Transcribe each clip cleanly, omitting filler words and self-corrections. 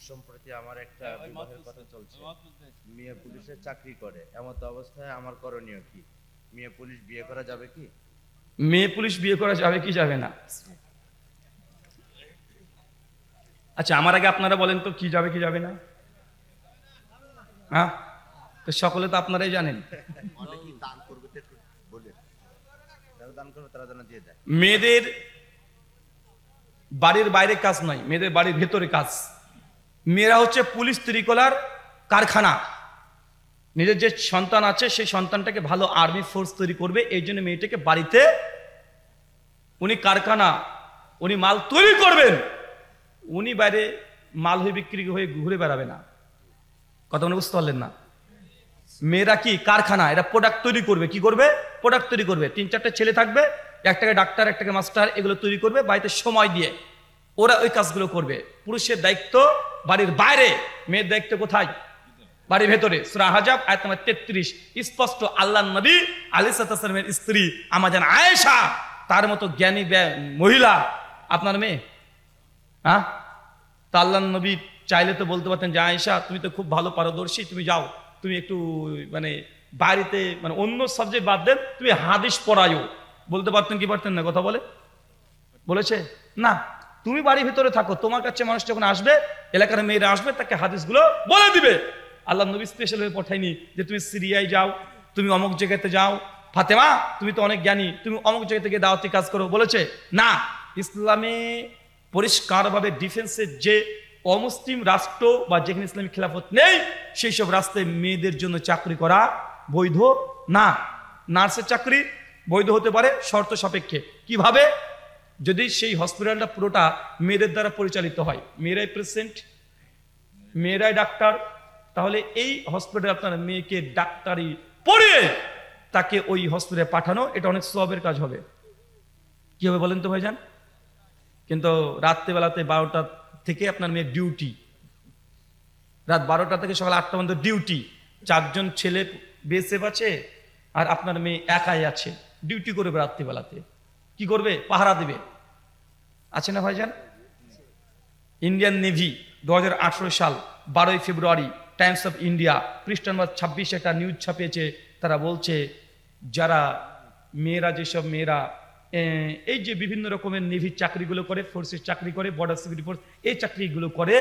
সম্প্রতি আমার একটা বিবাহের কথা চলছে। মেয়ে পুলিশে চাকরি করে, এমত অবস্থায় আমার করণীয় কি? মেয়ে পুলিশ বিয়ে করা যাবে কি? মেয়ে পুলিশ বিয়ে করা যাবে কি যাবে না? আচ্ছা, আমার আগে আপনারা বলেন তো কি যাবে কি যাবে না? হ্যাঁ, তো সকলে তো আপনারাই জানেন। মেয়েদের বাড়ির বাইরে কাজ নয়, মেয়েদের বাড়ির ভেতরে কাজ। মেয়েরা হচ্ছে পুলিশ তৈরি করার কারখানা। নিজের যে সন্তান আছে সেই সন্তানটাকে ভালো আর্মি ফোর্স তৈরি করবে, এই জন্য মেয়েটাকে বাড়িতে, উনি কারখানা, উনি মাল তৈরি করবেন, উনি বাইরে মাল হয়ে বিক্রি হয়ে ঘুরে বেড়াবে না। কথা মনে বুঝতে পারলেন না? মেয়েরা কি কারখানা, এরা প্রোডাক্ট তৈরি করবে। কি করবে? প্রোডাক্ট তৈরি করবে। 3-4টা ছেলে থাকবে, একটাকে ডাক্তার, একটাকে মাস্টার, এগুলো তৈরি করবে বাড়িতে সময় দিয়ে, ওরা ওই কাজগুলো করবে। পুরুষের দায়িত্ব বাড়ির বাইরে, মেয়ের দায়িত্ব কোথায়? বাড়ির ভেতরে। সূরা আহজাব আয়াত নম্বর 33 স্পষ্ট আল্লাহর নবী আলাইহিস সালামের স্ত্রী আমাজান আয়েশা, তার মতো জ্ঞানী মহিলা আপনার মেয়ে? হ্যাঁ, তা আল্লাহর নবী চাইলে তো বলতে পারতেন যে আয়েশা তুমি তো খুব ভালো পারদর্শী, তুমি যাও, তুমি একটু মানে বাড়িতে মানে অন্য সাবজেক্ট বাদ দেন, তুমি হাদিস পড়ায়ও। বলতে পারতেন কি পারতেন না? কথা বলে বলেছে না, তুমি বাড়ির ভিতরে থাকো, তোমার কাছে মানুষ যখন আসবে, এলাকার মেয়েরা আসবে, তাকে হাদিসগুলো বলে দিবে। আল্লাহ নবী স্পেশাল ভাবে পাঠায়নি যে তুমি সিরিয়ায় যাও, তুমি অমুক জায়গাতে যাও, ফাতেমা তুমি তো অনেক জ্ঞানী, তুমি অমুক জায়গা থেকে দাওয়াতি কাজ করো, বলেছে না। ইসলামে পরিষ্কারভাবে ডিফেন্সের যে অমুসলিম রাষ্ট্র বা যেখানে ইসলামিক খেলাফত নেই, সেই সব রাস্তায় মেয়েদের জন্য চাকরি করা বৈধ না। নার্সের চাকরি বৈধ হতে পারে শর্ত সাপেক্ষে। কিভাবে? যদি সেই হসপিটালটা পুরোটা মেয়েদের দ্বারা পরিচালিত হয়, মেয়েরাই প্রেসিডেন্ট, মেয়েরাই ডাক্তার, তাহলে এই হসপিটালে আপনার মেয়েকে ডাক্তারি পড়িয়ে তাকে ওই হসপিটালে পাঠানো, এটা অনেক সওয়াবের কাজ হবে। কি হবে বলেন তো ভাইজান? কিন্তু রাত্রেবেলাতে 12টা থেকে আপনার মেয়ের ডিউটি, রাত 12টা থেকে সকাল 8টা পর্যন্ত ডিউটি, 4জন ছেলে বেসেফ আছে আর আপনার মেয়ে একাই আছে, ডিউটি করবে রাত্রিবেলাতে। কি করবে? পাহারা দিবে। আছে না ভাইজান? ইন্ডিয়ান নেভি 2018 সাল 12 ফেব্রুয়ারি টাইমস অফ ইন্ডিয়া পৃষ্ঠা নম্বর 26 একটা নিউজ ছাপিয়েছে। তারা বলছে যারা মেয়েরা, যেসব মেয়েরা এই যে বিভিন্ন রকমের নেভির চাকরিগুলো করে, ফোর্সের চাকরি করে, বর্ডার সিকিউরিটি ফোর্স, এই চাকরিগুলো করে,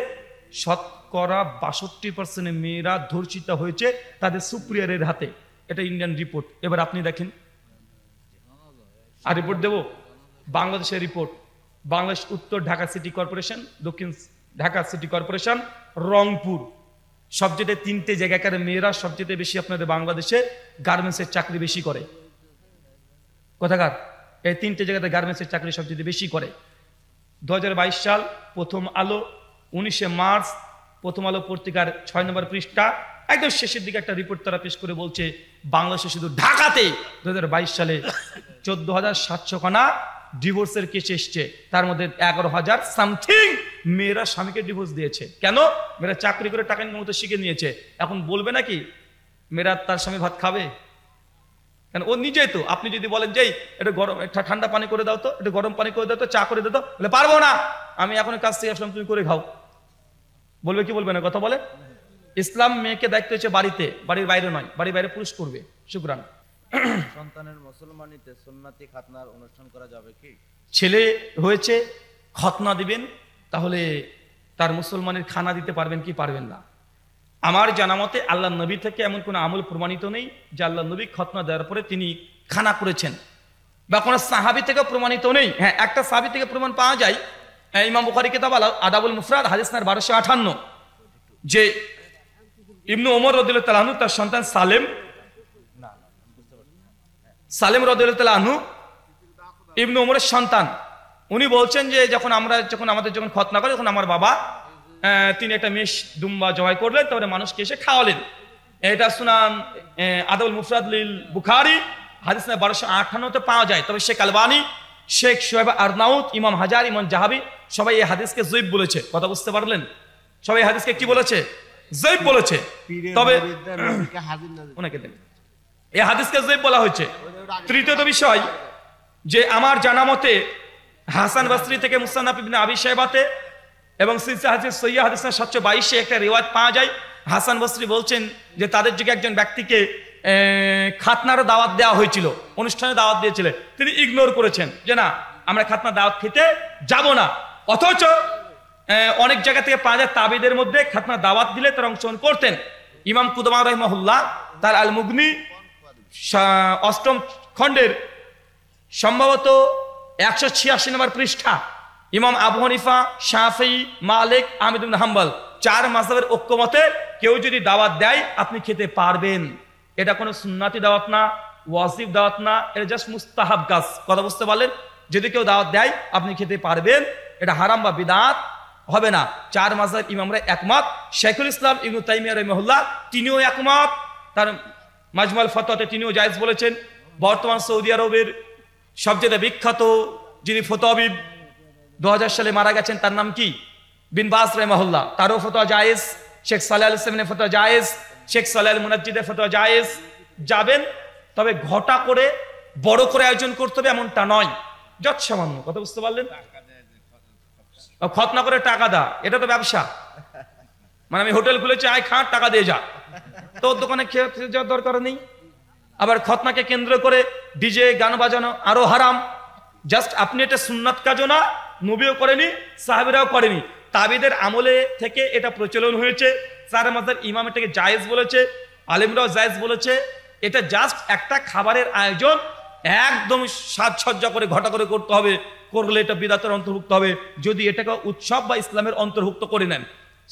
শতকরা 62% মেয়েরা ধর্ষিত হয়েছে তাদের সুপ্রিয়ারের হাতে। এটা ইন্ডিয়ান রিপোর্ট। এবার আপনি দেখেন, আর রিপোর্ট দেব বাংলাদেশের রিপোর্ট। বাংলাদেশ উত্তর ঢাকা সিটি কর্পোরেশন, দক্ষিণ ঢাকা সিটি কর্পোরেশন, রংপুর, সবচেয়ে 3টে জায়গাকার মেয়েরা সবচেয়ে বেশি আপনাদের বাংলাদেশে গার্মেন্টসের চাকরি বেশি করে। কোথাকার? এই 3টে জায়গাতে গার্মেন্টসের চাকরি সবচেয়ে বেশি করে। 2022 সাল প্রথম আলো 19 মার্চ প্রথম আলো পত্রিকার 6 নম্বর পৃষ্ঠা একদম শেষের দিকে একটা রিপোর্ট তারা পেশ করে বলছে বাংলাদেশে শুধু ঢাকাতে 2022 সালে 14,700 খানা ডিভোর্সের কেস এসছে, তার মধ্যে 11,000 সামথিং মেয়েরা স্বামীকে ডিভোর্স দিয়েছে। কেন? মেয়েরা চাকরি করে টাকা নিয়ে মতো শিখে নিয়েছে। এখন বলবে নাকি মেয়েরা তার স্বামী ভাত খাবে? কেন? ও নিজেই তো। আপনি যদি বলেন যে এটা গরম, ঠান্ডা পানি করে দাও তো, এটা গরম পানি করে দাও তো, চা করে দাও তো, বলে পারবো না, আমি এখন কাজ থেকে আসলাম, তুমি করে খাও। বলবে কি বলবে না? কথা বলে। ইসলাম মেয়েকে দায়িত্ব হচ্ছে বাড়িতে, বাড়ির বাইরে নয়, বাড়ির বাইরে পুরুষ করবে। শুকরান। সন্তানের মুসলমানিতে সুন্নতি খাতনার অনুষ্ঠান করা যাবে কি? ছেলে হয়েছে, খতনা দিবেন, তাহলে তার মুসলমানের খানা দিতে পারবেন কি পারবেন না? আমার জানা মতে আল্লাহ নবী থেকে এমন কোনো আমল প্রমাণিত নেই যে আল্লাহ নবী খতনা দেওয়ার পরে তিনি খানা করেছেন, বা কোনো সাহাবী থেকে প্রমাণিত নেই। হ্যাঁ, একটা সাহাবী থেকে প্রমাণ পাওয়া যায়, ইমাম বুখারী কিতাব আদাবুল মুফরাদ হাদিস নাম্বার 1258, যে ইবনু ওমর রাদিয়াল্লাহু তাআলা আনহু তার সন্তান সালেম রাদিয়াল্লাহু তাআলা আনহু ইবনু ওমরের সন্তান, উনি বলছেন যে যখন আমাদের খতনা করে, তখন আমার বাবা তিনি একটা মেষ দুম্বা জবাই করলেন, তারপরে মানুষকে এসে খাওয়ালেন। এটা সুনান আদাবুল মুফরাদ লিল বুখারী হাদিস নাম্বার 1258 পাওয়া যায়। তবে শেখ আলবানী, শেখ শুআইব আরনাউত, ইমাম হাজার, ইমাম জাহাবি সবাই এই হাদিসকে যঈফ বলেছে। কথা বুঝতে পারলেন? সবাই এই হাদিসকে কি বলেছে? যঈফ বলেছে। তবে ওনাকে দেন, এই হাদিসকে যঈফ বলা হয়েছে। তৃতীয়ত বিষয় যে আমার জানা মতে হাসান বসরি থেকে মুসান্নাফ ইবনে আবি শাইবাতে এবং সিলসিলা হাদিস সহিহ হাদিস 722 একটা রিওয়ায়াত পাওয়া যায়। হাসান বসরি বলছেন যে তাদের যুগে একজন ব্যক্তিকে খাতনার দাওয়াত দেওয়া হয়েছিল, অনুষ্ঠানে দাওয়াত দিয়েছিলেন, তিনি ইগনোর করেছেন যে না আমরা খাতনা দাওয়াত খেতে যাব না। অথচ অনেক জায়গা থেকে পাওয়া যায় তাবিদের মধ্যে খাতনা দাওয়াত দিলে তারা অংশগ্রহণ করতেন। ইমাম কুদমা রাহিমাহুল্লাহ তার আল মুগনি 8ম খণ্ডের সম্ভবত 186 নম্বর পৃষ্ঠা ইমাম আবু হানিফা, শাফিঈ, মালিক, আহমদ ইবনে হাম্বল 4 মাযহাবের ঐক্যমতে কেউ যদি দাওয়াত দেয় আপনি খেতে পারবেন। এটা কোনো সুন্নাতি দাওয়াত না, ওয়াজিব দাওয়াত না, এটা জাস্ট মুস্তাহাব কাজ। কথা বুঝতে পারলেন? যদি কেউ দাওয়াত দেয় আপনি খেতে পারবেন, এটা হারাম বা বিদআত হবে না। 4 মাযহাব ইমামরা একমত। শাইখুল ইসলাম ইবনে তাইমিয়া রাহিমাহুল্লাহ তিনিও একমত, তার মাজমুল ফতোয়াতে তিনিও জায়েজ বলেছেন। বর্তমান সৌদি আরবের সবচেয়ে বিখ্যাত যিনি ফতোয়াবিদ 2000 সালে মারা গেছেন, তার নাম কি? বিন বাজ রাহিমাহুল্লাহ, তারও ফতোয়া জায়েজ। শেখ সালেহ আল ইসলামের ফতোয়া জায়েজ, শেখ সালেহ আল মুনাজ্জিদের ফতোয়া জায়েজ। যাবেন, তবে ঘটা করে বড় করে আয়োজন করতে হবে এমনটা নয়, যত সামান্য। কথা বুঝতে পারলেন? খতনা করে টাকা দা, এটা তো ব্যবসা। মানে আমি হোটেল খুলেছি, আয় খা, টাকা দিয়ে যা, তোর দোকানে খেয়ে যাওয়ার দরকার নেই। আবার খতনাকে কেন্দ্র করে ডিজে গান বাজানো আরো হারাম। জাস্ট আপনি এটা সুন্নাত কাজও না, নবীও করেনি, সাহাবীরাও করেনি, তাবিদের আমলে থেকে এটা প্রচলন হয়েছে। 4 মাযহাব ইমাম এটাকে জায়েজ বলেছে, আলেমরাও জায়েজ বলেছে। এটা জাস্ট একটা খাবারের আয়োজন, একদম সাজসজ্জা করে ঘটা করে করতে হবে, করলে এটা বিদআতের অন্তর্ভুক্ত হবে যদি এটাকে উৎসব বা ইসলামের অন্তর্ভুক্ত করে নেন।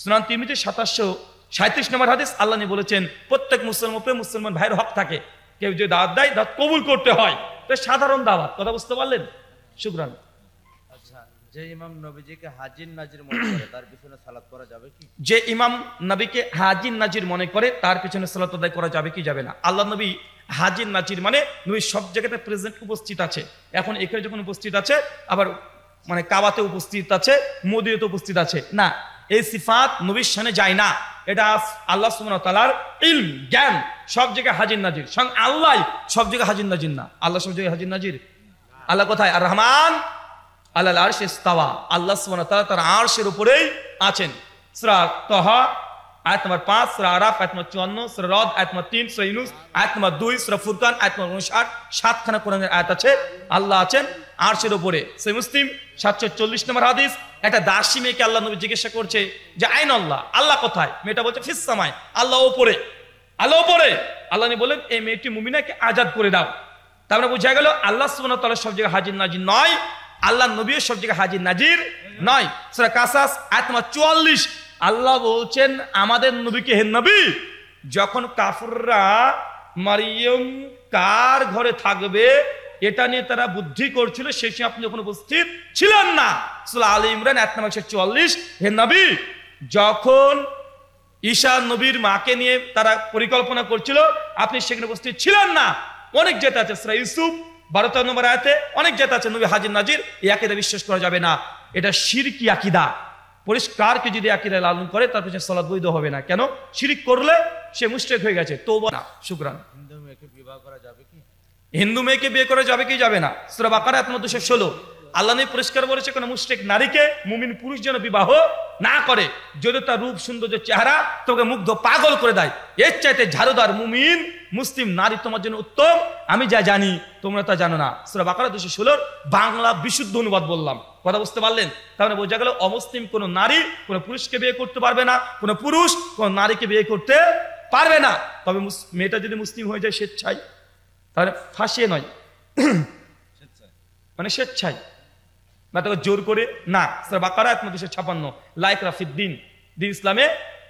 সুনান তিরমিজি 737 নম্বর হাদিস, আল্লাহ নবী বলেছেন প্রত্যেক মুসলমান উপরে মুসলমান ভাইয়ের হক থাকে, কেউ যদি দাওয়াত দেয় দাওয়াত কবুল করতে হয়। তো সাধারণ দাওয়াত। কথা বুঝতে পারলেন? শুকরান। আচ্ছা, যে ইমাম নবীজিকে হাজির নাজির মনে করে তার পিছনে সালাত করা যাবে কি? যে ইমাম নবীকে হাজির নাজির মনে করে তার পিছনে সালাত আদায় করা যাবে কি যাবে না? আল্লাহ নবী হাজির নাজির মানে নবী সব জায়গাতে প্রেজেন্ট, উপস্থিত আছে। এখন এখানে যখন উপস্থিত আছে, আবার মানে কাবাতে উপস্থিত আছে, মদিনাতে উপস্থিত আছে না, এই সিফাত নবীর শানে যায় না। এটা আল্লাহ সুবহানাহু ওয়া তাআলার ইলম, জ্ঞান, সব জায়গায় হাজির নাজির। স্বয়ং আল্লাহ সব জায়গায় হাজির নাজির না। আল্লাহ সব জায়গায় হাজির নাজির। আল্লাহ কোথায়? আর রহমান আলাল আরশে ইস্তাওয়া, আল্লাহ সুবহানাহু ওয়া তাআলা তার আরশের উপরেই আছেন। সূরা তাহা আয়াত নম্বর 5, সূরা আরাফ আয়াত নম্বর 54, সূরা রদ আয়াত নম্বর 3, সূরা ইউনূস আয়াত নম্বর 2, সূরা ফুরকান আয়াত নম্বর 59, 7খানা কোরআনের আয়াত আছে আল্লাহ আছেন আরশের উপরে। সহিহ মুসলিম 740 নম্বর হাদিস, একটা দাসী মেয়েকে আল্লাহ নবী জিজ্ঞাসা করছে যে আইন আল্লাহ, আল্লাহ কোথায়? মেয়েটা বলছে ফিস সামায়, আল্লাহ উপরে, আল্লাহ উপরে। আল্লাহ নবী বলেন এই মেয়েটি মুমিনাকে আজাদ করে দাও। তারপরে বোঝা গেল আল্লাহ সুবহানাহু ওয়া তাআলা সব জায়গায় হাজির নাজির নয়, আল্লাহ নবী সব জায়গায় হাজির নাজির নয়। সূরা কাসাস আয়াত নম্বর 44, আল্লাহ বলছেন আমাদের নবীকে, হে নবী, যখন কাফিররা মারিয়ম কার ঘরে থাকবে এটা নিয়ে তারা বুদ্ধি করছিল, সেই সময় আপনি ওখানে উপস্থিত ছিলেন না। সূরা আলে ইমরান আয়াত নম্বর 144, হে নবী, যখন ঈসা নবীর মাকে নিয়ে তারা পরিকল্পনা করছিল আপনি সেখানে উপস্থিত ছিলেন না। অনেক যেটা আছে, সূরা ইউসুফ 12 নম্বর আয়াতে অনেক যেটা আছে নবী হাজির নাজির। এই আকীদা বিশ্বাস করা যাবে না, এটা শিরকি আকীদা। পরিষ্কার কি যদি আকীদা লালন করে তার পিছনে সালাত বৈধ হবে না। কেন? শিরক করলে সে মুশরিক হয়ে গেছে, তওবা না। শুকরান। হিন্দু মেয়েকে বিবাহ করা যাবে কি? হিন্দু মেয়েকে বিয়ে করা যাবে কি যাবে না? সূরা বাকারা আয়াত নম্বর 216, আল্লাহ নবী পরিষ্কার বলেছে কোন মুশরিক নারীকে মুমিন পুরুষ যেন বিবাহ না করে, যদি তার রূপ সৌন্দর্য চেহারা তোকে মুগ্ধ পাগল করে দেয়। এর চাইতে ঝাড়ুদার মুমিন মুসলিম নারী তোমার জন্য উত্তম, আমি যা জানি তোমরা তা জানো না। সূরা বাকারা 216 বাংলা বিশুদ্ধ অনুবাদ বললাম। কথা বুঝতে পারলেন? তাহলে বোঝা গেল অমুসলিম কোন নারী কোন পুরুষকে বিয়ে করতে পারবে না, কোন পুরুষ কোন নারীকে বিয়ে করতে পারবে না। তবে মেয়েটা যদি মুসলিম হয়ে যায় স্বেচ্ছায়, তাহলে ফাঁসিয়ে নয়, মানে স্বেচ্ছায়, না তোকে জোর করে না। সূরা বাকারা আয়াত নম্বর 256, লা ইকরাহা ফিদ্দিন, দিন ইসলামে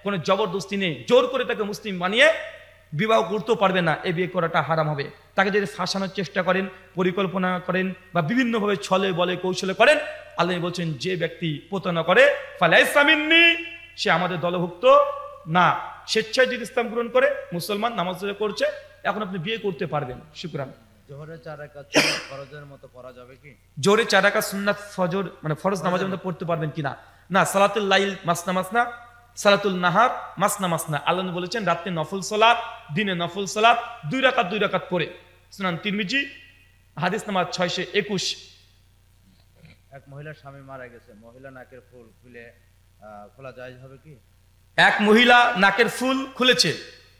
কোনো জবরদস্তি নেই, জোর করে তাকে মুসলিম বানিয়ে বিবাহ করতেও পারবে না, এই বিয়ে করাটা হারাম হবে। তাকে যদি ফাঁসানোর চেষ্টা করেন, পরিকল্পনা করেন বা বিভিন্নভাবে ছলে বলে কৌশলে করেন, আল্লাহ বলছেন যে ব্যক্তি প্রতারণা করে ফালাইসা মিন্নি, সে আমাদের দলভুক্ত না। স্বেচ্ছায় যদি ইসলাম গ্রহণ করে, মুসলমান, নামাজ রোজা করছে, এখন আপনি বিয়ে করতে পারবেন। শুকরান। জোহরের 4 রাকাত ফরজের মতো পড়া যাবে কি? জোরে 4 রাকাত সুন্নাত ফজর মানে ফরজ নামাজের মধ্যে পড়তে পারবেন কিনা? না। সালাতুল লাইল মাসনা মাসনা, সালাতুল নাহার মাসনা মাসনা। আল্লাহ বলেছেন রাতে নফল সালাত, দিনে নফল সালাত 2 রাকাত 2 রাকাত করে। সুনান তিরমিজি হাদিস নাম্বার 621। এক মহিলার স্বামী মারা গেছে, মহিলা নাকের ফুল খুলে খোলা জায়েজ হবে কি? এক মহিলা নাকের ফুল খুলেছে,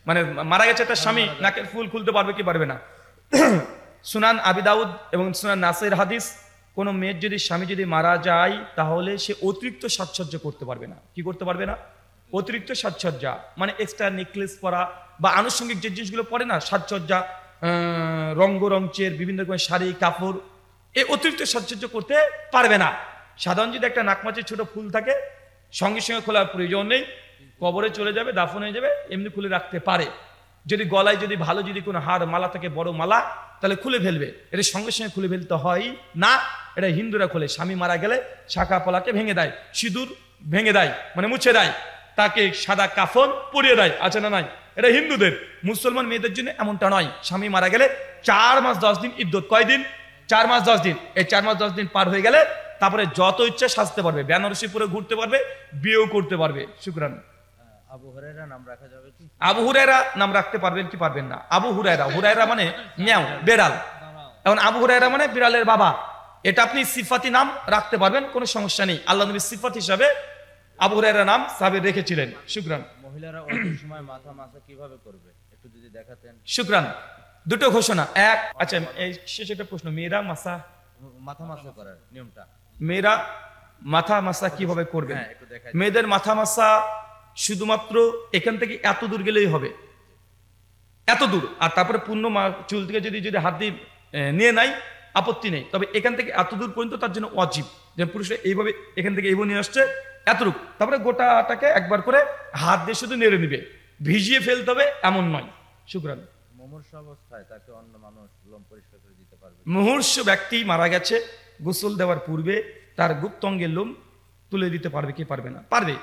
মানে মারা গেছে তার স্বামী, নাকের ফুল খুলতে পারবে কি পারবে না? সুনান আবি দাউদ এবং সুনান নাসের হাদিস, কোন মেয়ের যদি স্বামী যদি মারা যায় তাহলে সে অতিরিক্ত সাজসজ্জা করতে পারবে না। কি করতে পারবে না? অতিরিক্ত সাজসজ্জা, মানে এক্সট্রা নেকলেস পরা বা আনুষঙ্গিক যে জিনিসগুলো পরে না সাজসজ্জা, রঙ্গরঞ্চের বিভিন্ন রকমের শাড়ি কাপড়, এই অতিরিক্ত সাজসজ্জা করতে পারবে না। সাধারণ যদি একটা নাকমাচির ছোট ফুল থাকে সঙ্গে সঙ্গে খোলার প্রয়োজন নেই, কবরে চলে যাবে, দাফন হয়ে যাবে, এমনি খুলে রাখতে পারে। যদি গলায় যদি ভালো যদি কোনো হার মালা থাকে, বড় মালা, তাহলে খুলে ফেলবে। এটা সঙ্গে সঙ্গে খুলে ফেলতে হয় না, এটা হিন্দুরা খোলে। স্বামী মারা গেলে শাখা পলাকে ভেঙে দেয়, সিঁদুর ভেঙে দেয়, মানে মুছে দেয়, তাকে সাদা কাফন পরিয়ে দেয়, আছে না নাই? এটা হিন্দুদের। মুসলমান মেয়েদের জন্য এমনটা নয়। স্বামী মারা গেলে 4 মাস 10 দিন ইদ্যত। কয়দিন? 4 মাস 10 দিন। এই 4 মাস 10 দিন পার হয়ে গেলে তারপরে যত ইচ্ছা সাজতে পারবে, বেনারসি পরে ঘুরতে পারবে, বিয়েও করতে পারবে। শুকরান। আবু হুরায়রা নাম রাখা যাবে কি? আবু হুরায়রা নাম রাখতে পারবেন কি পারবেন না? আবু হুরায়রা, হুরায়রা মানে ম্যাও, বেড়াল। এখন আবু হুরায়রা মানে বিড়ালের বাবা, এটা আপনি সিফাতি নাম রাখতে পারবেন, কোনো সমস্যা নেই। আল্লাহ নবী সিফাত হিসাবে আবু হুরায়রা নাম সাহাবী রেখেছিলেন। শুকরান। মহিলারা অজুর সময় মাথা মাসা কিভাবে করবে একটু যদি দেখাতেন। শুকরান। দুটো ঘোষণা। এক, আচ্ছা এই শেষে একটা প্রশ্ন, মেয়েরা মাথা মাসা করার নিয়মটা, মেয়েরা মাথা মাসা কিভাবে করবে? হ্যাঁ একটু দেখাই। মেয়েদের মাথা মাসা শুধুমাত্র এখান থেকে এত দূর গেলেই হবে, এত দূর। আর তারপরে পূর্ণ চুল থেকে যদি যদি হাত দিয়ে নিয়ে নাই আপত্তি নেই, তবে এখান থেকে এত দূর পর্যন্ত তার জন্য ওয়াজিব। যে পুরুষরা এইভাবে এখান থেকে এইভাবে নিয়ে আসছে এতটুকু, তারপরে গোটাটাকে একবার করে হাত দিয়ে শুধু নেড়ে নিবে, ভিজিয়ে ফেলতে হবে এমন নয়। শুকরান। মুমূর্ষ অবস্থায় তাকে অন্য মানুষ লোম পরিষ্কার করে দিতে পারবে? মুমূর্ষ ব্যক্তি মারা গেছে, গোসল দেওয়ার পূর্বে তার গুপ্তাঙ্গের লোম তুলে দিতে পারবে কি পারবে না? পারবে।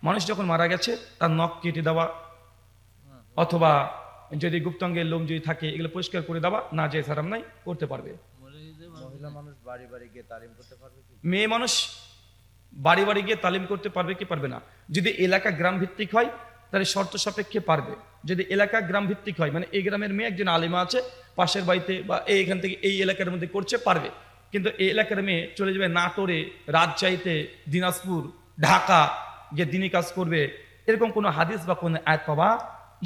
মানুষ যখন মারা গেছে তার নখ কেটে দেওয়া অথবা যদি গুপ্তাঙ্গের লোম যদি থাকে এগুলো পরিষ্কার করে দেওয়া না যায় হারাম নাই, করতে পারবে। মহিলা মানুষ বাড়ি বাড়ি গিয়ে তালিম করতে পারবে কি? মেয়ে মানুষ বাড়ি বাড়ি গিয়ে তালিম করতে পারবে কি পারবে না? যদি এলাকা গ্রাম ভিত্তিক হয় তাহলে শর্ত সাপেক্ষে পারবে। যদি এলাকা গ্রাম ভিত্তিক হয়, মানে এই গ্রামের মেয়ে একজন আলিমা আছে পাশের বাড়িতে বা এখান থেকে এই এলাকার মধ্যে করছে, পারবে। কিন্তু এই এলাকার মেয়ে চলে যাবে নাটোরে, রাজশাহীতে, দিনাজপুর, ঢাকা গিয়ে দিনী কাজ করবে, এরকম কোনো হাদিস বা কোনো আয়াত পাওয়া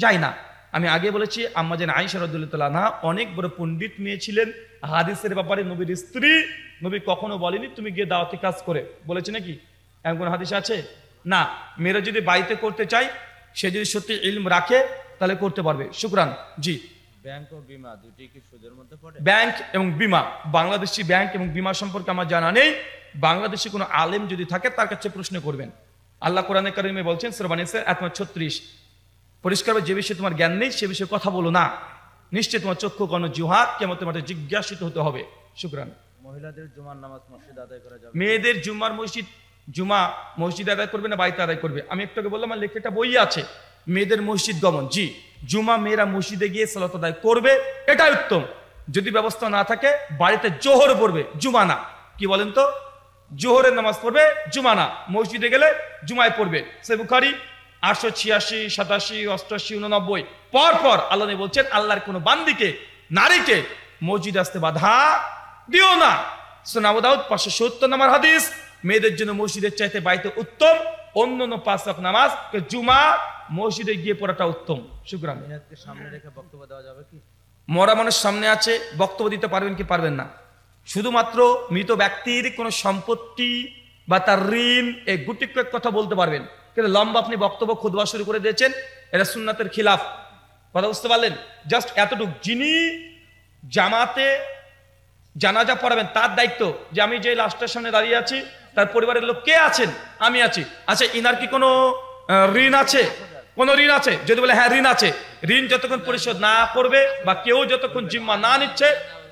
যায় না। আমি আগে বলেছি আম্মা জান আয়েশা রাদিয়াল্লাহু তাআলা আনহা অনেক বড় পণ্ডিত মেয়ে ছিলেন, হাদিসের ব্যাপারে নবীর স্ত্রী। নবী কখনো বলেনি তুমি গিয়ে দাওয়াতি কাজ করে, বলেছে নাকি? এমন কোন হাদিস আছে? না। মেয়েরা যদি বাড়িতে করতে চায়, সে যদি সত্যি ইলম রাখে তাহলে করতে পারবে। শুকরান। জি। ব্যাংক ও বীমা দুটি কি সুদের মধ্যে পড়ে? ব্যাংক এবং বীমা, বাংলাদেশি ব্যাংক এবং বীমা সম্পর্কে আমার জানা নেই। বাংলাদেশি কোনো আলেম যদি থাকে তার কাছে প্রশ্ন করবেন। আল্লাহ কোরআনে কারিমে বলছেন সূরা নিসা 36, পরিষ্কারভাবে যে বিষয়ে তোমার জ্ঞান নেই সে বিষয়ে কথা বলো না, নিশ্চয় তোমার চক্ষু কর্ণ জিহ্বা কিয়ামতের মাঠে জিজ্ঞাসিত হতে হবে। শুকরান। মহিলাদের জুমার নামাজ মসজিদে আদায় করা যাবে? মেয়েদের জুমা মসজিদ আদায় করবে না বাড়িতে আদায় করবে? আমি একটু আগে বললাম আমার লেখাটা বই আছে, মেয়েদের মসজিদ গমন। জি, জুমা মেয়েরা মসজিদে গিয়ে সালাত আদায় করবে, এটাই উত্তম। যদি ব্যবস্থা না থাকে বাড়িতে জোহর পড়বে, জুমা না। কি বলেন তো? জোহরের নামাজ পড়বে, জুমা না। মসজিদে গেলে জুমায় পড়বে। সে বুখারী 886, 87, 88, 89 পর পর আল্লাহ বলছেন আল্লাহর কোন বান্দিকে, নারীকে মসজিদে আসতে বাধা দিও না। সুনান আবু দাউদ 570 নম্বর হাদিস, মেয়েদের জন্য মসজিদের চাইতে বাড়িতে উত্তম। অন্যান্য 5 ওয়াক্ত নামাজ জুমা মসজিদে গিয়ে পড়াটা উত্তম। শুকরান। মেয়েকে সামনে রেখে বক্তব্য দেওয়া যাবে কি? মরা মানুষ সামনে আছে, বক্তব্য দিতে পারবেন কি পারবেন না? শুধুমাত্র মৃত ব্যক্তির কোনো সম্পত্তি বা তার ঋণ এই গুটি কয়েক কথা বলতে পারবেন, কিন্তু লম্বা আপনি বক্তব্য খুতবা শুরু করে দিয়েছেন, এটা সুন্নাতের খিলাফ। কথা বুঝতে পারলেন? জাস্ট এতটুকু। যিনি জামাতে জানাজা পড়াবেন তার দায়িত্ব যে আমি যে লাশটার সামনে দাঁড়িয়ে আছি তার পরিবারের লোক কে আছেন? আমি আছি। আচ্ছা, ইনার কি কোনো ঋণ আছে? কোন ঋণ আছে? যদি বলে হ্যাঁ ঋণ আছে, ঋণ যতক্ষণ পরিশোধ না করবে বা কেউ যতক্ষণ জিম্মা না নিচ্ছে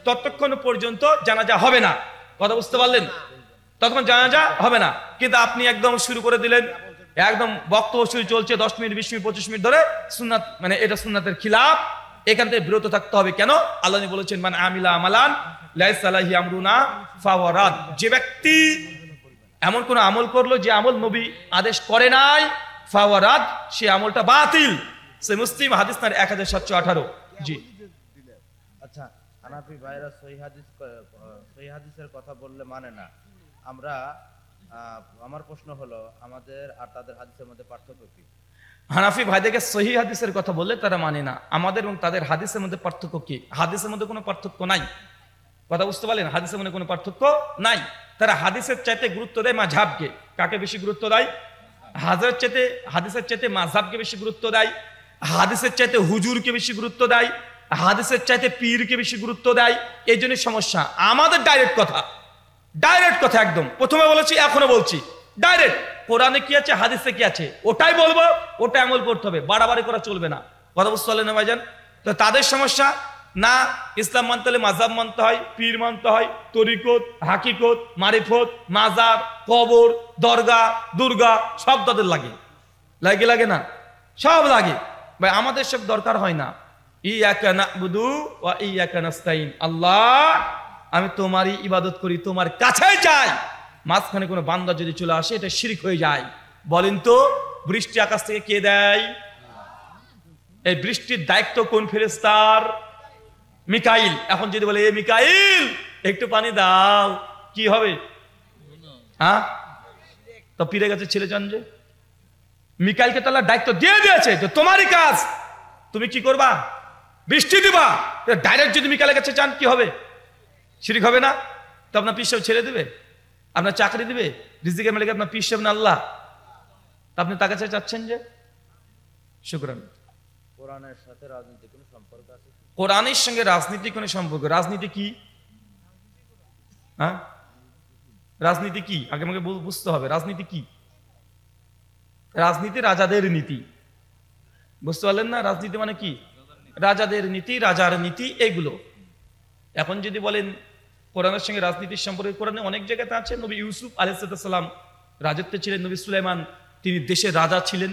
ততক্ষণ পর্যন্ত জানাজা হবে না। কথা বুঝতে পারলেন? ততক্ষণ জানাজা হবে না। কিন্তু আপনি একদম শুরু করে দিলেন, একদম বক্তব্য শুরু চলছে 10 মিনিট, 20 মিনিট, 25 মিনিট ধরে, সুন্নাত মানে এটা সুন্নাতের খিলাফ। এখান থেকে বিরত থাকতে হবে। কেন? আল্লাহ বলেছেন মান আমিলা আমালান লাইসা আলাইহি আমরুনা ফাহুয়া রাদ। যে ব্যক্তি এমন কোন আমল করলো যে আমল নবী আদেশ করে নাই, ফাহুয়া রাদ, সে আমলটা বাতিল। সে মুসলিম হাদিস নাম্বার 1718। জি। আচ্ছা, হানাফি ভাইরা সহিহ হাদিসের কথা বললে মানে না। আমরা আমার প্রশ্ন হলো আমাদের আর তাদের হাদিসের মধ্যে পার্থক্য কি? হানাফি ভাইদেরকে সহি হাদিসের কথা বললে তারা মানে না। আমাদের এবং তাদের হাদিসের মধ্যে পার্থক্য কি? হাদিসের মধ্যে কোনো পার্থক্য নাই। কথা বুঝতে পারলেন? হাদিসের মধ্যে কোনো পার্থক্য নাই। তারা হাদিসের চাইতে গুরুত্ব দেয় মাযহাবকে। কাকে বেশি গুরুত্ব দেয়? হাদিসের চাইতে মাযহাবকে বেশি গুরুত্ব দেয়। হাদিসের চাইতে হুজুরকে বেশি গুরুত্ব দেয়। হাদিসের চাইতে পীরকে বেশি গুরুত্ব দেয়। এই জন্য সমস্যা। আমাদের ডাইরেক্ট কথা একদম প্রথমে বলেছি, এখনো বলছি, ডাইরেক্ট কোরআনে কি আছে, হাদিসে কি আছে, ওটাই বলবো, ওটা আমল করতে হবে, বাড়াবাড়ি করা চলবে না। কথা বুঝতে পারলেন না ভাইজান? তো তাদের সমস্যা না, ইসলাম মানতে হলে মাযহাব মানতে হয়, পীর মানতে হয়, তরিকত, হাকিকত, মারিফত, মাজার, কবর, দরগা, দুর্গা সব তাদের লাগে না, সব লাগে ভাই। আমাদের সব দরকার হয় না। ইয়াকা না'বুদু ওয়া ইয়াকা নাস্তাইন, আল্লাহ আমি তোমারই ইবাদত করি, তোমার কাছে যাই। মাঝখানে কোনো বান্দা যদি চলে আসে এটা শিরক হয়ে যায়। বলেন তো বৃষ্টি আকাশ থেকে কে দেয়? এই বৃষ্টির দায়িত্ব কোন ফেরেশতার? মিকাইল। এখন যদি বলে এ মিকাইল একটু পানি দাও, কি হবে? হ্যাঁ, তো পীরের কাছে ছেলে যান যে মিকাইলকে তো আল্লাহ দায়িত্ব দিয়ে দিয়েছে, তো তোমারই কাজ, তুমি কি করবা? বৃষ্টি দিবা। ডাইরেক্ট যদি মিকাইলের কাছে যান কি হবে? শিরক হবে না? তো আপনার পীর সাহেব ছেড়ে দিবে, আপনার চাকরি দিবে, রিজিকের মালিক আপনার পীর সাহেব না আল্লাহ? তা আপনি তার কাছে চাচ্ছেন যে? শুকরান। কোরআনের সাথে রাজনীতির কোনো সম্পর্ক আছে? কোরআনের সঙ্গে রাজনীতি কোনো সম্পর্ক? রাজনীতি কি? হ্যাঁ, রাজনীতি কি আগে আমাকে বুঝতে হবে। রাজনীতি কি? রাজনীতি রাজাদের নীতি, বুঝতে পারলেন না? রাজনীতি মানে কি? রাজাদের নীতি, রাজার নীতি, এগুলো। এখন যদি বলেন কোরআনের সঙ্গে রাজনীতির সম্পর্কে, কোরআনে অনেক জায়গাতে আছে। নবী ইউসুফ আলাইহিস সালাম রাজত্বে ছিলেন, নবী সুলাইমান তিনি দেশের রাজা ছিলেন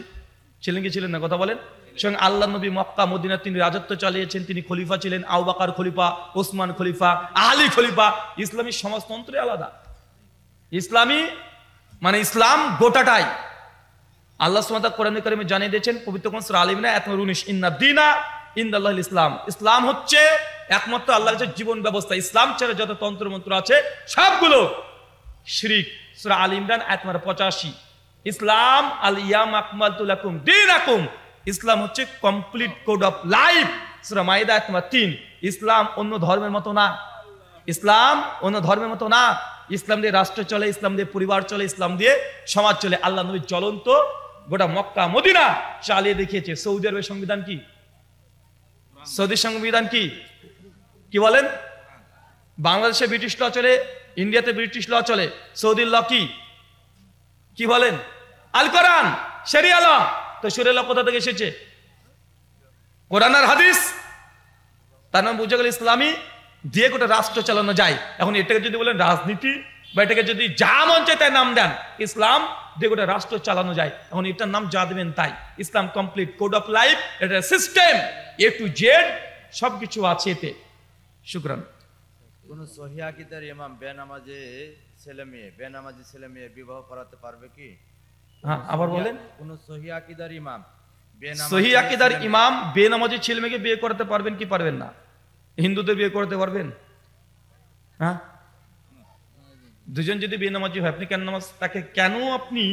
কি ছিলেন না? কথা বলেন। সঙ্গে আল্লাহ নবী মক্কা মদিনা তিনি রাজত্ব চালিয়েছেন, তিনি খলিফা ছিলেন। আবু বকর খলিফা, ওসমান খলিফা, আলী খলিফা। ইসলামী সমাজতন্ত্রে আলাদা। ইসলামী মানে ইসলাম গোটাটাই আল্লাহ সুবহানাহু ওয়া তাআলা কোরআনে কারিমে জানিয়ে দিয়েছেন, পবিত্র কোরআন সূরা আল ইমরান আয়াত নম্বর 19, ইন্নাদ দীনা ইনদাল্লাহিল ইসলাম। ইসলাম হচ্ছে একমাত্র আল্লাহর কাছে জীবন ব্যবস্থা। ইসলাম ছাড়া যত তন্ত্র মন্ত্র আছে সবগুলো শিরক। সূরা আল ইমরান আয়াত নম্বর 85, ইসলাম আল ইয়াম আকমালতু লাকুম দীনাকুম। ইসলাম হচ্ছে কমপ্লিট কোড অফ লাইফ। সূরা মাইদা আয়াত নম্বর 3, ইসলাম অন্য ধর্মের মতো না। ইসলাম অন্য ধর্মের মতো না। ইসলাম দিয়ে রাষ্ট্র চলে, ইসলাম দিয়ে পরিবার চলে, ইসলাম দিয়ে সমাজ চলে। আল্লাহ নবী চলন্ত গোটা মক্কা মদিনা চালিয়ে দেখিয়েছে। সৌদি আরবের সংবিধান কি? সৌদির সংবিধান কি? কি বলেন? বাংলাদেশে ব্রিটিশ ল চলে, ইন্ডিয়াতে ব্রিটিশ ল চলে। সৌদির ল কি বলেন? আল কোরআন, শরিয়া ল। তো শরিয়া ল কোথা থেকে এসেছে? কোরআন আর হাদিস। তার নাম বুঝে গেল ইসলামী দিয়ে গোটা রাষ্ট্র চালানো যায়। এখন এটাকে যদি বলেন রাজনীতি, বা এটাকে যদি যা মন চায় তাই নাম দেন, ইসলাম দিয়ে গোটা রাষ্ট্র চালানো যায়। এখন এটার নাম যা দেবেন তাই। ইসলাম কমপ্লিট কোড অফ লাইফ, এটা সিস্টেম এ টু জেড সবকিছু আছে এতে। শুকরান। কোন সহিহ আকীদার ইমাম বেনামাজি ছেলে মেয়ে বিবাহ করাতে পারবে কি? হ্যাঁ, আবার বলেন। কোন সহিহ আকীদার ইমাম বেনামাজি ছেলে মেয়েকে বিয়ে করাতে পারবেন কি পারবেন না? হিন্দুদের বিয়ে করাতে পারবেন? হ্যাঁ, দুজন যদি বেনামাজি হয়, আপনি কেন তাকে কেন আপনি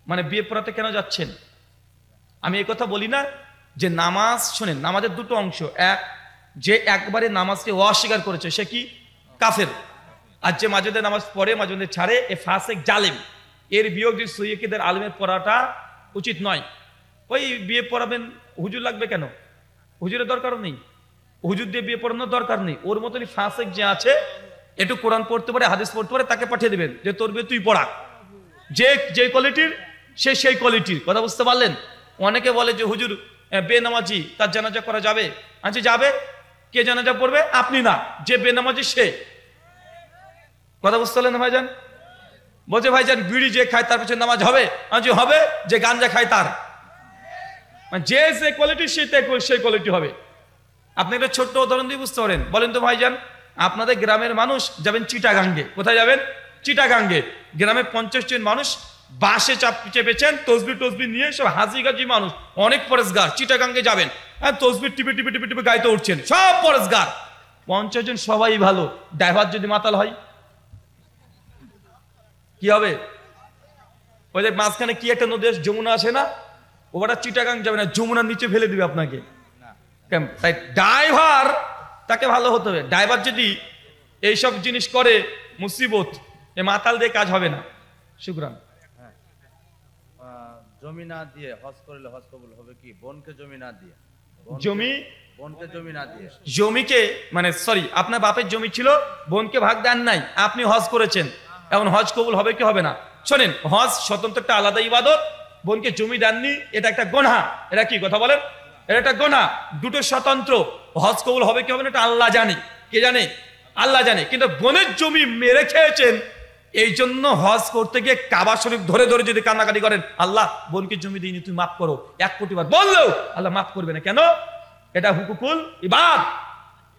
মানে বিয়ে পড়াতে কেন যাচ্ছেন? আমি এই কথা বলি না যে নামাজ, শোনেন, নামাজের দুটো অংশ। এক, যে একবারে নামাজকে অস্বীকার করেছে সে কি? কাফের। আর যে মাঝে মধ্যে নামাজ পড়ে, মাঝে মধ্যে ছাড়ে, এ ফাসেক, জালেম। এর বিয়োগ যে সহিহ আকীদার আলেমের পড়াটা উচিত নয়। ওই বিয়ে পড়াবেন, হুজুর লাগবে কেন? হুজুরের দরকারও নেই, হুজুর দিয়ে বিয়ে পড়ানোর দরকার নেই। ওর মতনই ফাসেক যে আছে, একটু কোরআন পড়তে পারে, হাদিস পড়তে পারে, তাকে পাঠিয়ে দিবেন যে তোর বিয়ে তুই পড়া। যে কোয়ালিটির সে সেই কোয়ালিটির। কথা বুঝতে পারলেন? অনেকে বলে যে হুজুর বেনামাজি, তার জানাজা করা যাবে? আচ্ছা, যাবে। কে জানাজা পড়বে? আপনি না, যে বেনামাজি সে। কথা বুঝতে পারলেন ভাইজান? বলছে ভাইজান বিড়ি যে খায় তার পিছনে নামাজ হবে? আচ্ছা, হবে। যে গাঞ্জা খায় তার, যে কোয়ালিটি সেই কোয়ালিটি হবে। আপনি একটা ছোট্ট উদাহরণ দিয়ে বুঝতে পারেন। বলেন তো ভাইজান, আপনাদের গ্রামের মানুষ যাবেন চিটাগাঙ্গে। কোথায় যাবেন? চিটাগাঙ্গে। গ্রামে 50 জন মানুষ বাসে চেপেছেন, তসবি নিয়ে, সব হাজি গাজি মানুষ, অনেক পরেশগার। চিটাগাঙ্গে যাবেন, হ্যাঁ, তসবি টিপে গাইতে উঠছেন, সব পরেশগার। 50 জন সবাই ভালো, ড্রাইভার যদি মাতাল হয় কি কি হবে? ওই যে মাঝখানে কি একটা নদী আছে, যমুনা আছে না, ওটা চিটাগাং যাবে না, যমুনার নিচে ফেলে দিবে আপনাকে। তাই ড্রাইভার তাকে ভালো হতে হবে। ড্রাইভার যদি এইসব জিনিস করে মুসিবত, এ মাতাল দিয়ে কাজ হবে না। শুকরান। জমি না দিয়ে হজ করলে হজ কবুল হবে কি? বোনকে জমি না দিয়ে, বোনকে জমি না দিয়ে, জমিকে মানে সরি, আপনার বাপের জমি ছিল, বোনকে ভাগ দেন নাই, আপনি হজ করেছেন, এখন হজ কবুল হবে কি হবে না? শোনেন, হজ স্বতন্ত্র একটা আলাদা ইবাদত, বোনকে জমি দেননি, এটা একটা গুনাহ। এটা কি কথা বলেন? এটা একটা গুনাহ, দুটো স্বতন্ত্র। হজ কবুল হবে কি হবে না এটা আল্লাহ জানে। কে জানে? আল্লাহ জানে। কিন্তু বোনের জমি মেরে খেয়েছেন, এই জন্য হজ করতে গিয়ে কাবা শরীফ ধরে ধরে যদি কান্নাকাটি করেন, আল্লাহ বোনকে জমি দিইনি, তুমি মাফ করো, 1 কোটি বার বললেও আল্লাহ মাফ করবে না। কেন? এটা হুকুকুল ইবাদ,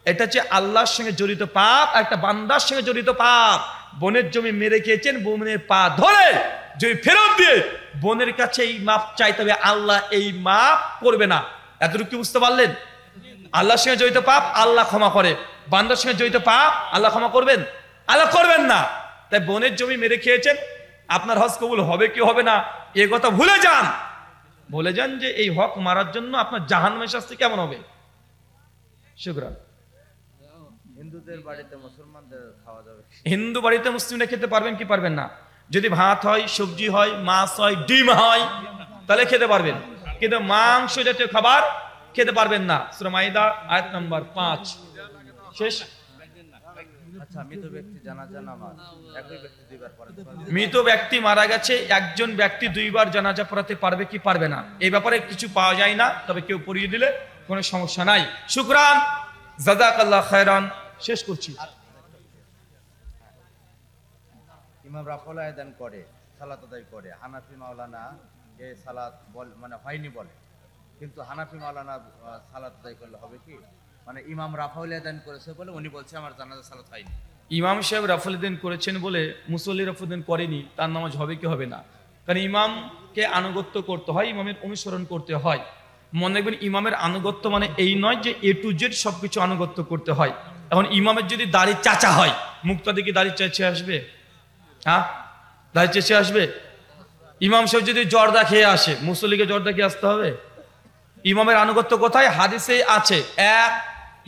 এটা হচ্ছে আল্লাহর সঙ্গে জড়িত পাপ, একটা বান্দার সঙ্গে জড়িত পাপ। বোনের জমি মেরে খেয়েছেন, বোনের পা ধরে জমি ফেরত দিয়ে বোনের কাছে এই মাপ চাইতে হবে, আল্লাহ এই মাপ করবে না। এতটুকু কি বুঝতে পারলেন? আল্লাহর সঙ্গে জড়িত পাপ আল্লাহ ক্ষমা করে, বান্দার সঙ্গে জড়িত পাপ আল্লাহ ক্ষমা করবেন? আল্লাহ করবেন না। তাই বোনের জমি মেরে খেয়েছেন, আপনার হজ কবুল হবে কি হবে না এ কথা ভুলে যান। বলে যান যে এই হক মারার জন্য আপনার জাহান্নামের শাস্তি কেমন হবে। শুকরান। হিন্দুদের বাড়িতে মুসলমানদের খাওয়া যাবে? হিন্দু বাড়িতে মুসলিমরা খেতে পারবেন কি পারবেন না? যদি ভাত হয়, সবজি হয়, মাছ হয়, ডিম হয়, তাহলে খেতে পারবেন, কিন্তু মাংস জাতীয় খাবার খেতে পারবেন না। সূরা মাইদা আয়াত নাম্বার 5 শেষ। আচ্ছা, মৃত ব্যক্তি জানাজা নামাজ একই ব্যক্তি দুইবার পড়াতে পারবে? মৃত ব্যক্তি মারা গেছে, একজন ব্যক্তি 2 বার জানাজা পড়াতে পারবে কি পারবে না, এই ব্যাপারে কিছু পাওয়া যায় না, তবে কেউ পড়িয়ে দিলে কোনো সমস্যা নাই। শুকরান, জাযাকাল্লাহ খায়রান। শেষ করছি। ইমাম রাফল আয়াদান করে, সালাত আদায় করে, হানাফি মাওলানা এই সালাত মানে হয়নি বলে, কিন্তু হানাফি মাওলানা সালাত আদায় করলে হবে কি? মানে ইমাম রাফল আয়াদান করেছে বলে উনি বলছে আমার জানাজা সালাত হয়নি। ইমাম সাহেব রাফলুদ্দিন করেছেন বলে মুসল্লি রাফলুদ্দিন করেনি, তার নামাজ হবে কি হবে না? কারণ ইমামকে আনুগত্য করতে হয়, ইমামের অনুসরণ করতে হয়। মনে রাখবেন, ইমামের আনুগত্য মানে এই নয় যে A to Z সবকিছু আনুগত্য করতে হয়। এখন ইমামের যদি দাড়ি চাচা হয়, মুক্তাদি কি দাড়ি চেঁচে আসবে? হ্যাঁ, দাড়ি চেঁচে আসবে? ইমাম সাহেব যদি জর্দা খেয়ে আসে, মুসল্লিকে জর্দা খেয়ে আসতে হবে? ইমামের আনুগত্য কোথায়? হাদিসে আছে, 1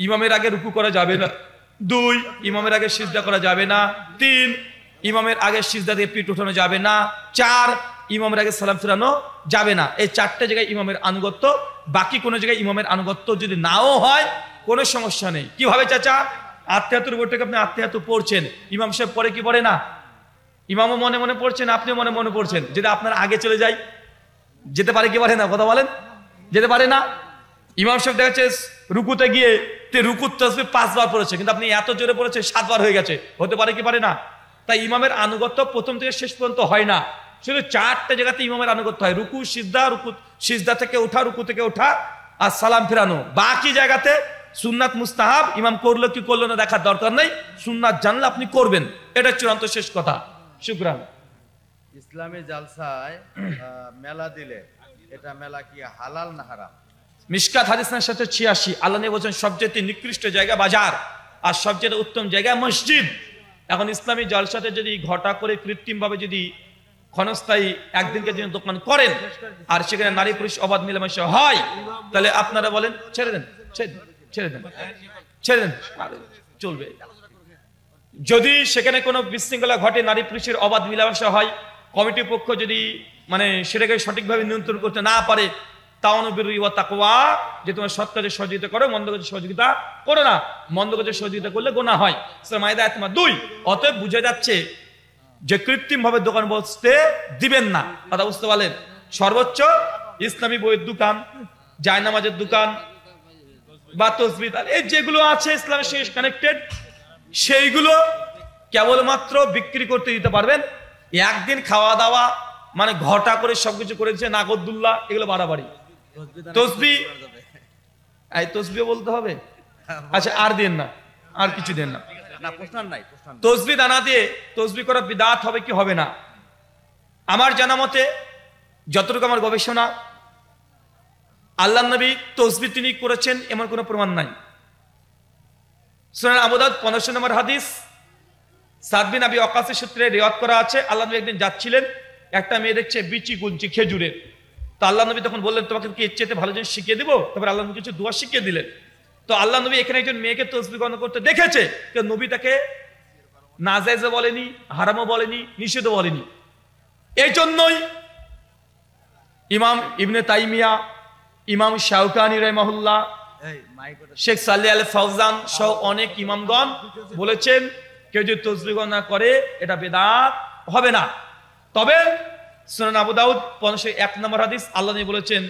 ইমামের আগে রুকু করা যাবে না, 2 ইমামের আগে সিজদা করা যাবে না, 3 ইমামের আগে সিজদা দিয়ে পিঠ উঠানো যাবে না, 4 ইমামের আগে সালাম ফেরানো যাবে না। এই 4টে জায়গায় ইমামের আনুগত্য, বাকি কোনো জায়গায় ইমামের আনুগত্য যদি নাও হয় কোনো সমস্যা নেই। কিভাবে চাচা? আত্মীয়াতুর উপর থেকে আপনি আত্মীয়াতু পড়ছেন, ইমাম সাহেব পড়ে কি পড়ে না? ইমামও মনে মনে পড়ছেন, আপনিও মনে মনে পড়ছেন, যদি আপনার আগে চলে যায় যেতে পারে কি পারে না? কথা বলেন, যেতে পারে না? ইমাম সাহেব দেখা যাচ্ছে রুকুতে গিয়ে রুকুর তাসবিহ 5 বার পড়েছে, কিন্তু আপনি এত জোরে পড়েছে 7 বার হয়ে গেছে, হতে পারে কি পারে না? তাই ইমামের আনুগত্য প্রথম থেকে শেষ পর্যন্ত হয় না, শুধু 4টে জায়গাতে ইমামের আনুগত্য হয়, রুকু সিজদা, রুকু সিজদা থেকে ওঠা, রুকু থেকে ওঠা আর সালাম ফেরানো। বাকি জায়গাতে সুন্নাত মুস্তাহাব, ইমাম করলো কি করলো না দেখার দরকার নেই, সুন্নাত জানলে আপনি করবেন, এটা চূড়ান্ত শেষ কথা। শুকরান। ইসলামী জালসায় মেলা দিলে এটা মেলা কি হালাল না হারাম? মিশকাত হাদিস নাম্বার 786, আল্লাহ নবী বলেন সবচেয়ে নিকৃষ্ট জায়গা বাজার আর সবচেয়ে উত্তম জায়গা মসজিদ। এখন ইসলামী জলসাতে যদি ঘটা করে কৃত্রিমভাবে যদি ক্ষণস্থায়ী একদিনকে যদি দোকান করেন আর সেখানে নারী পুরুষ অবাধ মিলেমিশে হয়, তাহলে আপনারা বলেন ছেড়ে দেন, ছেড়ে দেন, ছেড়ে দেন, চলবে। যদি সেখানে কোনো বিশৃঙ্খলা ঘটে, নারী পুরুষের অবাধ মিলামেশা হয়, কমিটির পক্ষ যদি মানে সেটাকে সঠিকভাবে নিয়ন্ত্রণ করতে না পারে, তাকওয়া, যে তোমার সৎ কাজে সহযোগিতা করো, মন্দ কাজে সহযোগিতা করো না, মন্দ কাজে সহযোগিতা করলে গুনাহ হয়। সূরা মাইদা আয়াত নাম্বার 2। অতএব বুঝা যাচ্ছে যে কৃত্রিম ভাবে দোকান বসতে দিবেন না। কথা বুঝতে পারলেন? সর্বোচ্চ ইসলামী বইয়ের দোকান, জায়নামাজের দোকান বা তসবিহ এই যেগুলো আছে ইসলামের সঙ্গে কানেক্টেড, সেইগুলো কেবলমাত্র বিক্রি করতে দিতে পারবেন। একদিন খাওয়া দাওয়া মানে ঘটা করে সবকিছু করে দিচ্ছে, নাগরদুল্লাহ, এগুলো বাড়াবাড়ি। তসবিহ, এই তসবিহ বলতে হবে? আচ্ছা, আর দেন না, আর কিছু দেন না। তসবিহ দানা দিয়ে তসবিহ করা বিদআত হবে কি হবে না? আমার জানা মতে, যতটুকু আমার গবেষণা, আল্লাহর নবী তসবিহ তিনি করেছেন এমন কোনো প্রমাণ নাই। সুনান আবু দাউদ 1500 নম্বর হাদিস, সাদ বিন আবি ওয়াক্কাসের সূত্রে রিওয়ায়াত করা আছে, আল্লাহ নবী একদিন যাচ্ছিলেন, একটা মেয়ে দেখছে বিচি গুনছে খেজুরের। তো আল্লাহ নবী তখন বললেন, তোমাকে কি এর চেয়ে ভালো জিনিস শিখিয়ে দিব? তারপর আল্লাহ নবী কিছু দোয়া শিখিয়ে দিলেন। তো আল্লাহ নবী এখানে একজন মেয়েকে তসবিহ গণনা করতে দেখেছে, কিন্তু নবী তাকে নাজায়েজও বলেনি, হারামও বলেনি, নিষেধও বলেনি। এই জন্যই ইমাম ইবনে তাইমিয়া, ইমাম শাওকানি রাহিমাহুল্লাহ, শেখ সালেহ আল ফাওজান সহ অনেক ইমামগণ বলেছেন, কেউ যদি তসবিহ গণনা করে এটা বেদাত হবে না। তবে সুনান আবু দাউদ 501 নম্বর হাদিস, আল্লাহ নবী বলেছেন,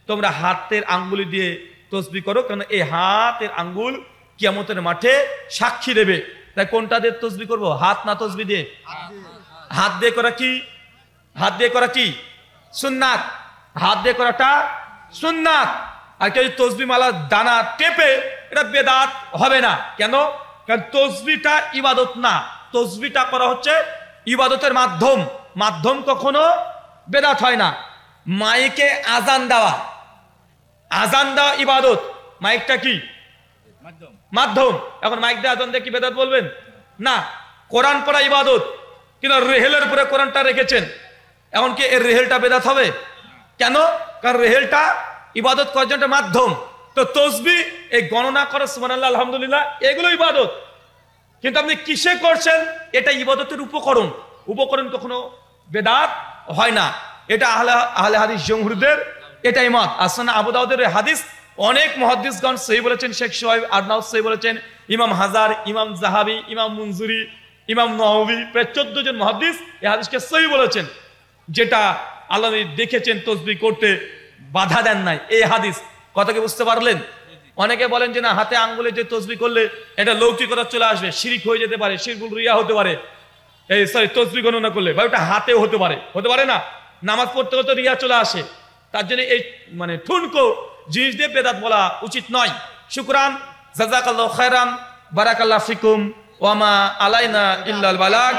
তোমরা হাতের আঙ্গুলি দিয়ে তসবিহ করো, কারণ এই হাতের আঙ্গুল কিয়ামতের মাঠে সাক্ষী দেবে। তাই কোনটা দিয়ে তসবিহ করব? হাত না তসবিহ দিয়ে? হাত দিয়ে করা কি? হাত দিয়ে করা কি? সুন্নাত। হাত দিয়ে করাটা সুন্নাত। আর কেউ তসবিহ মালা দানা টেপে, এটা বেদাত হবে না। কেন? কারণ তসবিহটা ইবাদত না, তসবিহটা করা হচ্ছে ইবাদতের মাধ্যম। মাধ্যম কখনো বেদাত হয় না। মাইকে আজান দেওয়া, আজান দেওয়া ইবাদত। মাইকটা কি? মাধ্যম। এখন মাইক দিয়ে আজান দিয়ে কি বেদাত বলবেন? না। কোরআন পড়া ইবাদত, কিন্তু রেহেলের উপরে কোরআনটা রেখেছেন, এখন কি এর রেহেলটা বেদাত হবে? কেন? কারণ রেহেলটা ইবাদত করার জন্য মাধ্যম। তো তসবিহ, এই গণনা করা, সুবহানাল্লাহ, আলহামদুলিল্লাহ, এগুলো ইবাদত। কিন্তু আপনি কিসে করছেন? এটা ইবাদতের উপকরণ। উপকরণ কখনো বেদাত হয় না। এটা আহলে হাদিস জমহুরদের এটাই মত। আর সুনান আবু দাউদের হাদিস অনেক মুহাদ্দিসগণ সহিহ বলেছেন, শেখ সোহাইব আরনাউত সহিহ বলেছেন, ইমাম হাজার, ইমাম জাহাবি, ইমাম মুনজুরি, ইমাম নওয়াবী, প্রায় 14 জন মুহাদ্দিস এই হাদিসকে সহিহ বলেছেন, যেটা আল্লাহ দেখেছেন তসবিহ করতে, বাধা দেন নাই। এই হাদিস কথাকে বুঝতে পারলেন? অনেকে বলেন যে না, হাতে আঙ্গুলে যে তসবিহ করলে এটা লৌকিকতা চলে আসবে, শিরক হয়ে যেতে পারে, শিরকুল রিয়া হতে পারে। এই সরি, তসবিহ গণনা করলে, বা ওটা হাতেও হতে পারে, হতে পারে না? নামাজ পড়তে হতে রিয়া চলে আসে। তার জন্য এই মানে ঠুনকো জিনিস দিয়ে বেদাত বলা উচিত নয়। শুকরান, জাযাকাল্লাহু খায়রান, বারাকাল্লাহু ফিকুম, ওয়া মা আলাইনা ইল্লাল বালাগ।